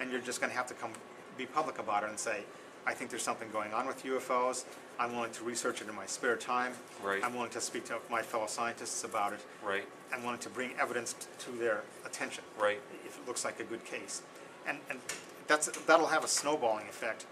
and you're just going to have to be public about it and say, I think there's something going on with UFOs. I'm willing to research it in my spare time. Right. I'm willing to speak to my fellow scientists about it. Right. I'm willing to bring evidence to their attention. Right. If it looks like a good case. And that'll have a snowballing effect,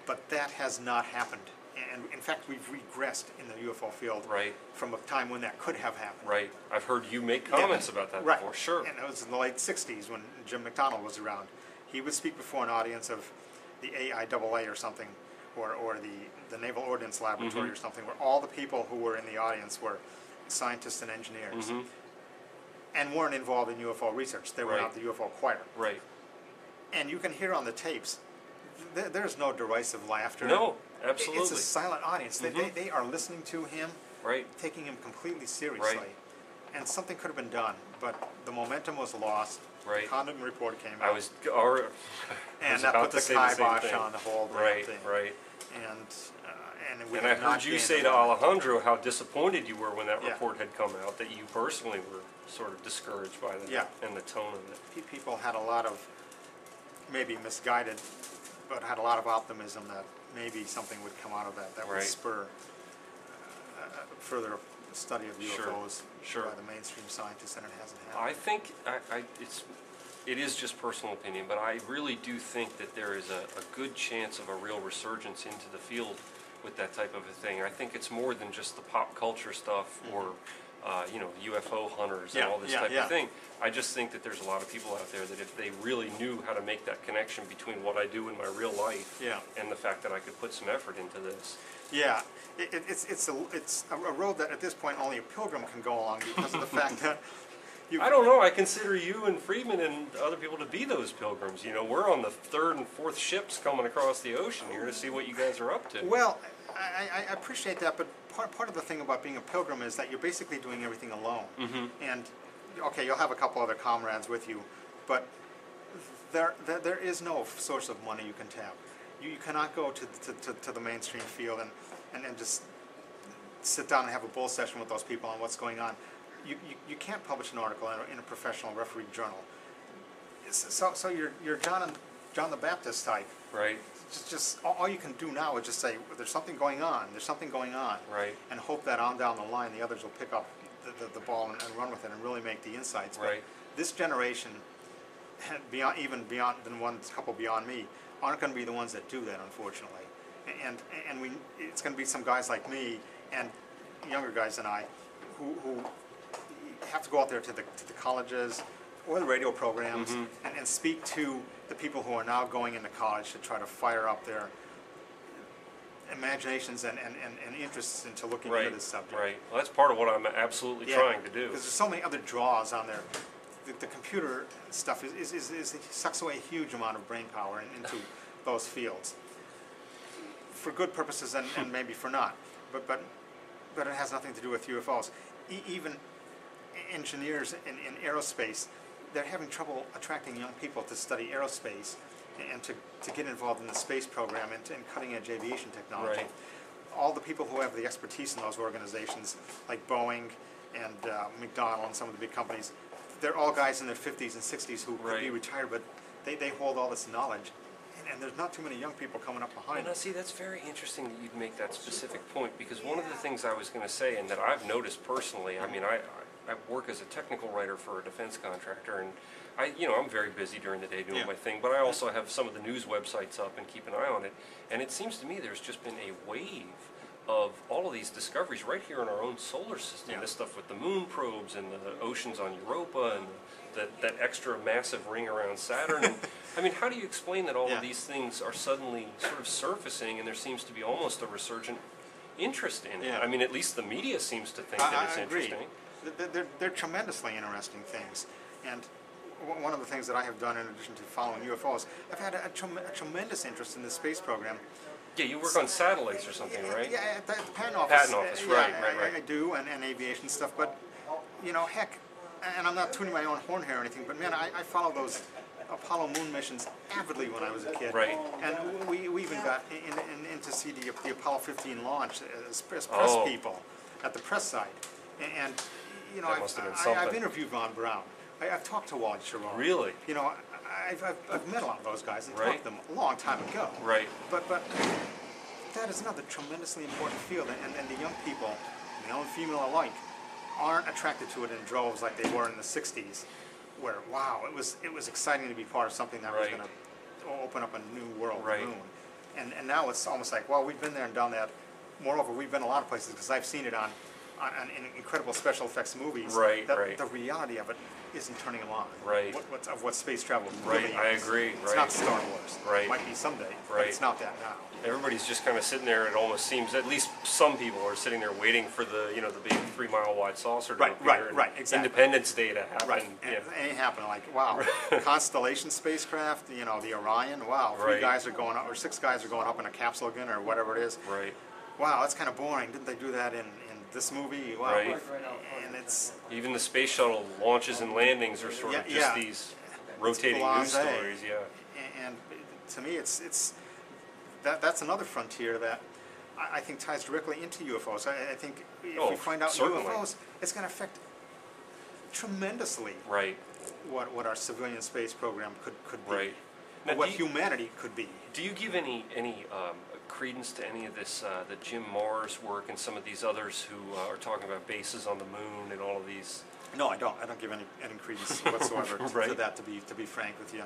but that has not happened. And in fact, we've regressed in the UFO field Right. from a time when that could have happened. Right. I've heard you make comments about that before. Sure. And it was in the late 60s when Jim McDonald was around. He would speak before an audience of the AIAA or something, or the Naval Ordnance Laboratory or something, where all the people who were in the audience were scientists and engineers and weren't involved in UFO research. They were not the UFO choir. Right. And you can hear on the tapes, there's no derisive laughter. No, absolutely. It's a silent audience. They are listening to him, taking him completely seriously. Right. And something could have been done, but the momentum was lost. Right. The Condon report came I out. was, And that put the kibosh on the whole damn thing. Right. And I heard you say to Alejandro how disappointed you were when that report had come out, that you personally were sort of discouraged by that and the tone of it. People had a lot of, maybe misguided, but had a lot of optimism that maybe something would come out of that would spur further study of UFOs by the mainstream scientists, and it hasn't happened. I think it is just personal opinion, but I really do think that there is a good chance of a real resurgence into the field with that type of a thing. I think it's more than just the pop culture stuff or UFO hunters and all this type of thing. I just think that there's a lot of people out there that if they really knew how to make that connection between what I do in my real life and the fact that I could put some effort into this. Yeah, it's a road that at this point only a pilgrim can go along because of the fact that I don't know. I consider you and Friedman and other people to be those pilgrims. You know, we're on the 3rd and 4th ships coming across the ocean here to see what you guys are up to. Well, I appreciate that, but part of the thing about being a pilgrim is that you're basically doing everything alone. And okay, you'll have a couple other comrades with you, but there is no source of money you can tap. You cannot go to the mainstream field and just sit down and have a bull session with those people on what's going on. You can't publish an article in a professional refereed journal. So you're John the Baptist type. Right. Just all you can do now is just say, there's something going on, there's something going on. Right. And hope that on down the line the others will pick up the ball and run with it and really make the insights. Right. But this generation, even beyond the ones, a couple beyond me, aren't going to be the ones that do that, unfortunately. And it's going to be some guys like me and younger guys than I who have to go out there to the colleges or the radio programs and speak to the people who are now going into college to try to fire up their imaginations and interests into looking into this subject. Right. Well, that's part of what I'm absolutely trying to do. Because there's so many other draws on there. The computer stuff sucks away a huge amount of brain power into those fields, for good purposes and maybe for not. But it has nothing to do with UFOs. Even engineers in aerospace, they're having trouble attracting young people to study aerospace and to get involved in the space program and cutting-edge aviation technology. Right. All the people who have the expertise in those organizations, like Boeing and McDonnell and some of the big companies, they're all guys in their 50s and 60s who could be retired, but they hold all this knowledge. And there's not too many young people coming up behind them. Now, see, that's very interesting that you'd make that specific point, because one of the things I was going to say, and that I've noticed personally, I mean, I work as a technical writer for a defense contractor, and I'm very busy during the day doing my thing, but I also have some of the news websites up and keep an eye on it. And it seems to me there's just been a wave of all of these discoveries right here in our own solar system. This stuff with the moon probes and the oceans on Europa and that extra massive ring around Saturn. And, I mean, how do you explain that all of these things are suddenly sort of surfacing and there seems to be almost a resurgent interest in it? I mean, at least the media seems to think that it's interesting. They're tremendously interesting things. And one of the things that I have done in addition to following UFOs, I've had a tremendous interest in the space program. Yeah, you work on satellites or something, right? Yeah, at the patent office. Patent office, right. I do, and aviation stuff, but, heck, and I'm not tuning my own horn here or anything, but man, I follow those Apollo moon missions avidly when I was a kid. Right. And we even got in to see the Apollo 15 launch as press people at the press side. And that must have been something. I've interviewed Von Braun. I've talked to Wally Sharon. Really? I've met a lot of those guys and Right. talked to them a long time ago. Right. But that is another tremendously important field, and the young people, male and female alike, aren't attracted to it in droves like they were in the '60s, where wow, it was exciting to be part of something that was Right. going to open up a new world, Right. the moon. And now it's almost like, well, we've been there and done that. Moreover, we've been a lot of places because I've seen it on in incredible special effects movies. Right, that right. The reality of it isn't turning them on. Right. What space travel Right, really I is. agree, It's right. not Star Wars. Right. It might be someday, but Right. it's not that now. Everybody's just kind of sitting there. It almost seems, at least some people are sitting there waiting for the the big 3 mile wide saucer to Right, appear. right, and right, exactly. Independence Day to happen. Right, and Yeah. it ain't happening. Like, wow, Constellation spacecraft, the Orion, wow, Right. 3 guys are going up, or 6 guys are going up in a capsule again, or whatever it is. Right. Wow, that's kind of boring. Didn't they do that in this movie? Wow. Right. And it's Even the space shuttle launches and landings are sort of Yeah, just yeah. these rotating news blasé. stories. Yeah. and to me, it's that's another frontier that I think ties directly into UFOs. I think if Oh, we find out certainly. UFOs, it's going to affect tremendously Right. what our civilian space program could be, Right. or Now, what do you- humanity could be. Do you give any credence to any of this, the Jim Mars work and some of these others who are talking about bases on the moon and all of these? No, I don't. I don't give any credence whatsoever to Right. that. To be frank with you,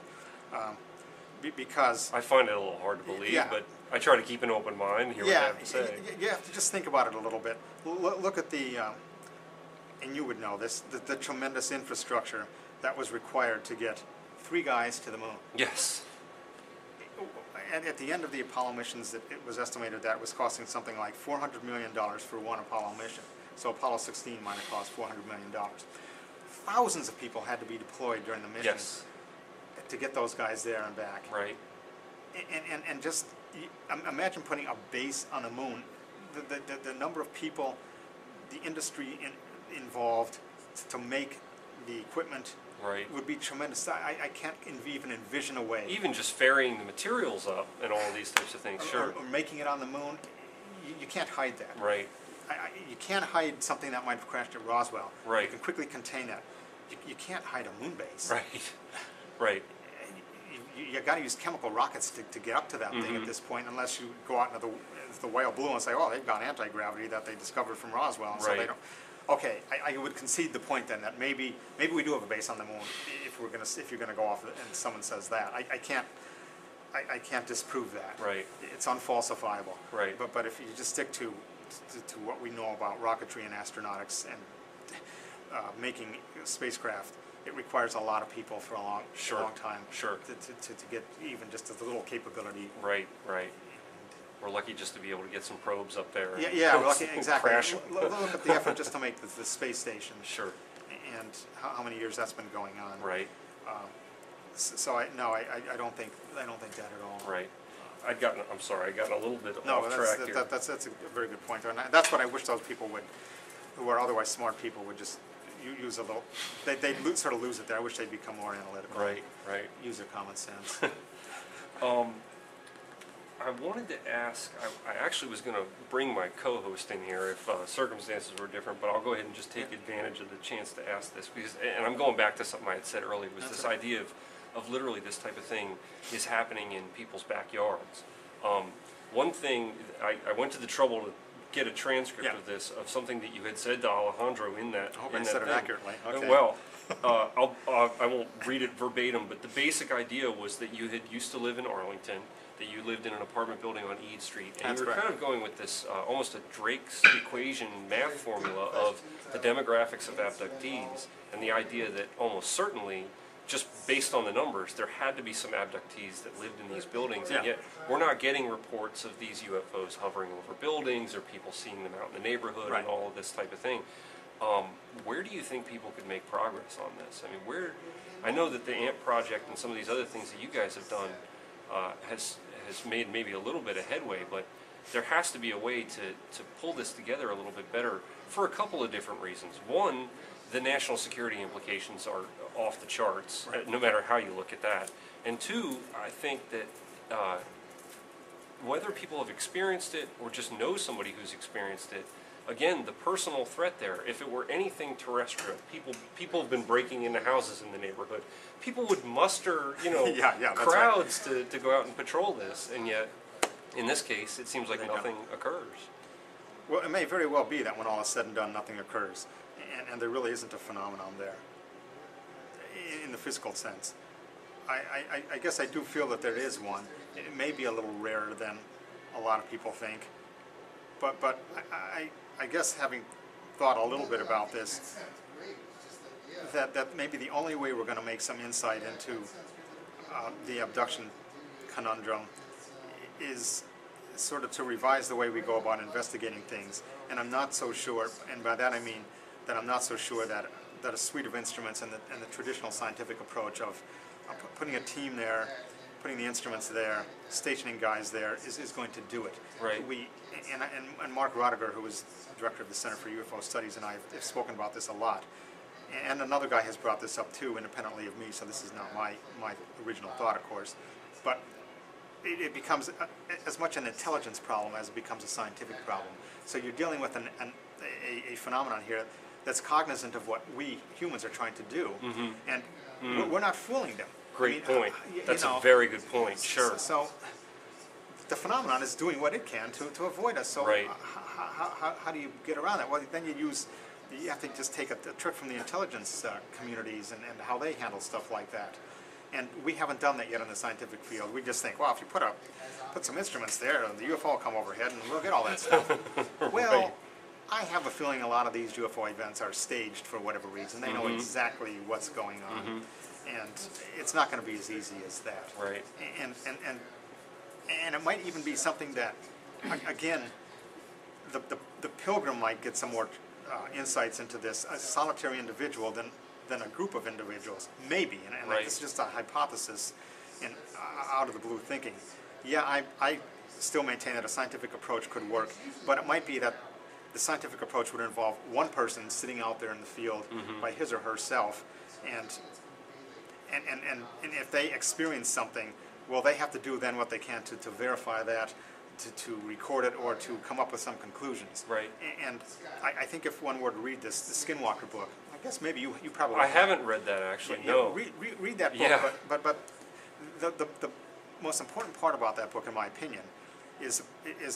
because I find it a little hard to believe, Yeah. but I try to keep an open mind and hear what they have to say. you have to just think about it a little bit. Look at and you would know this, the tremendous infrastructure that was required to get 3 guys to the moon. Yes. And at the end of the Apollo missions, it was estimated that it was costing something like $400 million for one Apollo mission. So Apollo 16 might have cost $400 million. Thousands of people had to be deployed during the mission Yes. to get those guys there and back. Right. And just imagine putting a base on the moon. The number of people, the industry involved to make the equipment Right. would be tremendous. I can't even envision a way. Even just ferrying the materials up and all of these types of things. Sure. Or making it on the moon, you can't hide that. Right. You can't hide something that might have crashed at Roswell. Right. You can quickly contain that. You can't hide a moon base. Right. Right. You got to use chemical rockets to get up to that thing at this point, unless you go out into the whale blue and say, oh, they've got anti-gravity that they discovered from Roswell. So they Right. don't. Okay, I would concede the point then that maybe we do have a base on the moon if you're gonna go off and someone says that. I can't disprove that. Right. It's unfalsifiable. Right. But if you just stick to what we know about rocketry and astronautics and making spacecraft, it requires a lot of people for a long time. Sure. To get even just a little capability. Right. Right. We're lucky just to be able to get some probes up there. and Yeah, we're lucky, exactly. Crash. Look at the effort just to make the space station. Sure. And how many years that's been going on. Right. So I don't think that at all. Right. I'm sorry, I got a little bit No, off track here. that's a very good point. And that's what I wish those people who are otherwise smart people would just use a little. They'd sort of lose it there. I wish they'd become more analytical. Right. Right. Use their common sense. I wanted to ask, I actually was going to bring my co-host in here if circumstances were different, but I'll go ahead and just take advantage of the chance to ask this, because, and I'm going back to something I had said earlier, was this idea of literally this type of thing is happening in people's backyards. One thing, I went to the trouble to get a transcript of this, of something that you had said to Alejandro in that. I hope I said it accurately. Okay. Well, I won't read it verbatim, but the basic idea was that you had used to live in Arlington, that you lived in an apartment building on Eade Street, and you were kind of going with this almost a Drake's equation math formula of the demographics of abductees, and the idea that almost certainly, just based on the numbers, there had to be some abductees that lived in these buildings, and yet we're not getting reports of these UFOs hovering over buildings or people seeing them out in the neighborhood and all of this type of thing. Where do you think people could make progress on this? I mean, I know that the AMP project and some of these other things that you guys have done has made maybe a little bit of headway, but there has to be a way to pull this together a little bit better for a couple of different reasons. One, the national security implications are off the charts, no matter how you look at that. And two, I think that whether people have experienced it or just know somebody who's experienced it, again, the personal threat there, if it were anything terrestrial, people have been breaking into houses in the neighborhood. People would muster, that's crowds to go out and patrol this, and yet, in this case, it seems like They nothing occurs. Well, it may very well be that when all is said and done, nothing occurs, and there really isn't a phenomenon there, in the physical sense. I guess I do feel that there is one. It may be a little rarer than a lot of people think, but I guess having thought a little bit about this, that maybe the only way we're going to make some insight into the abduction conundrum is sort of to revise the way we go about investigating things. And I'm not so sure, and by that I mean that I'm not so sure that a suite of instruments and the traditional scientific approach of putting a team there, putting the instruments there, stationing guys there is going to do it. Right. And Mark Roddiger, who is director of the Center for UFO Studies, and I have spoken about this a lot. And another guy has brought this up too, independently of me, so this is not my original thought, of course. But it becomes as much an intelligence problem as it becomes a scientific problem. So you're dealing with a phenomenon here that's cognizant of what we humans are trying to do, and we're not fooling them. Great point. That's a very good point. Sure. So the phenomenon is doing what it can to avoid us. So right. How do you get around that? Well, then you have to just take a trick from the intelligence communities and how they handle stuff like that. And we haven't done that yet in the scientific field. We just think, well, if you put some instruments there, the UFO will come overhead and we'll get all that stuff. Well, Right. I have a feeling a lot of these UFO events are staged for whatever reason. They know exactly what's going on, and it's not going to be as easy as that. Right. And it might even be something that, again, the pilgrim might get some more insights into this, a solitary individual than a group of individuals, maybe. And Right. it's just a hypothesis and out of the blue thinking. Yeah, I still maintain that a scientific approach could work, but it might be that the scientific approach would involve one person sitting out there in the field by his or herself, and if they experience something, well, they have to do then what they can to verify that, to record it, or to come up with some conclusions. Right. And I think if one were to read the Skinwalker book, I guess maybe you probably I haven't read that actually. yeah, No. read that book. Yeah. But the most important part about that book, in my opinion, is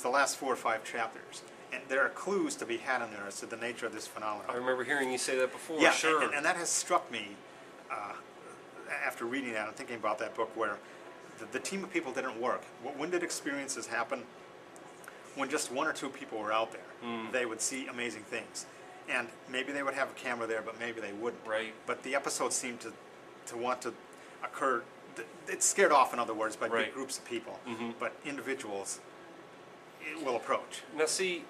the last 4 or 5 chapters. And there are clues to be had in there as to the nature of this phenomenon. I remember hearing you say that before. Yeah, Sure. and that has struck me after reading that and thinking about that book, where the team of people didn't work. When did experiences happen? When just 1 or 2 people were out there, they would see amazing things. And maybe they would have a camera there, but maybe they wouldn't. Right. But the episodes seemed to want to occur. It's scared off, in other words, by Right. big groups of people. But individuals, it will approach. Now see,